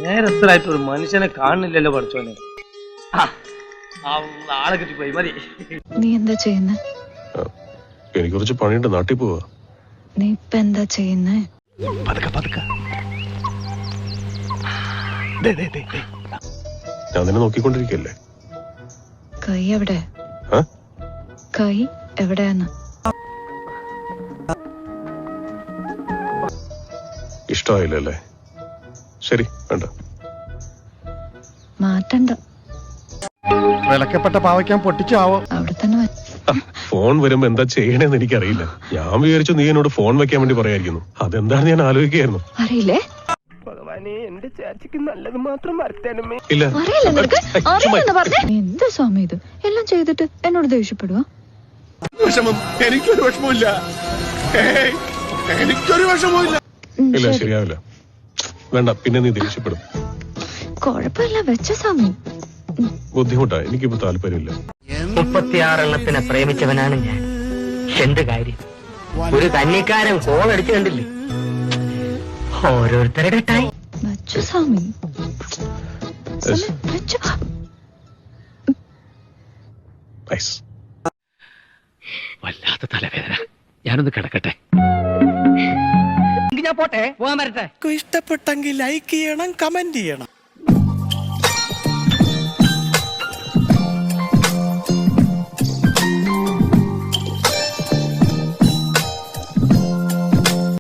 നേരത്തിലായിട്ട് ഒരു മനുഷ്യനെ കാണുന്നില്ലല്ലോ പഠിച്ചോനെ. ആളെ കിട്ടിപ്പോയി മതി. നീ എന്താ ചെയ്യുന്നേ? എനിക്ക് കുറച്ച് പണിയുണ്ട്, നാട്ടിൽ പോവാ. നീ ഇപ്പൊ എന്താ ചെയ്യുന്നേ? ഞാൻ നിന്നെ നോക്കിക്കൊണ്ടിരിക്കല്ലേ. കൈ എവിടെ? കൈ എവിടെയാന്ന്? ഇഷ്ടമായില്ലല്ലേ? ശരി, വേണ്ട. മാറ്റണ്ട. വിലക്കപ്പെട്ട പാവയ്ക്കാൻ പൊട്ടിച്ചാവോ? അവിടെ തന്നെ ഫോൺ വരുമ്പോ എന്താ ചെയ്യണേന്ന് എനിക്കറിയില്ല. ഞാൻ വിചാരിച്ചു നീ എന്നോട് ഫോൺ വെക്കാൻ വേണ്ടി പറയായിരുന്നു. അതെന്താണെന്ന് ഞാൻ ആലോചിക്കായിരുന്നു. അറിയില്ലേ? ഇല്ല, എന്താ സ്വാമി ഇത്? എല്ലാം ചെയ്തിട്ട് എന്നോട് ദേഷ്യപ്പെടുവാ? എനിക്കൊരു വിഷമമില്ല. എനിക്കൊരു വിഷമമില്ല. ഇല്ല, ശരിയാവില്ല. വേണ്ട, പിന്നെ നീ ദേഷ്യപ്പെടും. കൊഴപ്പില്ല, വെച്ച സ്വാമി. ബുദ്ധിമുട്ടാ, എനിക്കിപ്പോ താല്പര്യമില്ല. 36 എണ്ണത്തിനെ പ്രേമിച്ചവനാണ് ഞാൻ. എന്ത് കാര്യം? ഒരു കന്നിക്കാരൻ കോളടിച്ചു കണ്ടില്ലേ? ഓരോരുത്തരുടെ ടൈം. വെച്ച സ്വാമി. വല്ലാത്ത തലവേദന. ഞാനൊന്ന് കിടക്കട്ടെ. ഞാൻ പോട്ടെ, പോകാൻ വരട്ടെ. ഇഷ്ടപ്പെട്ടെങ്കിൽ ലൈക്ക് ചെയ്യണം, കമന്റ് ചെയ്യണം.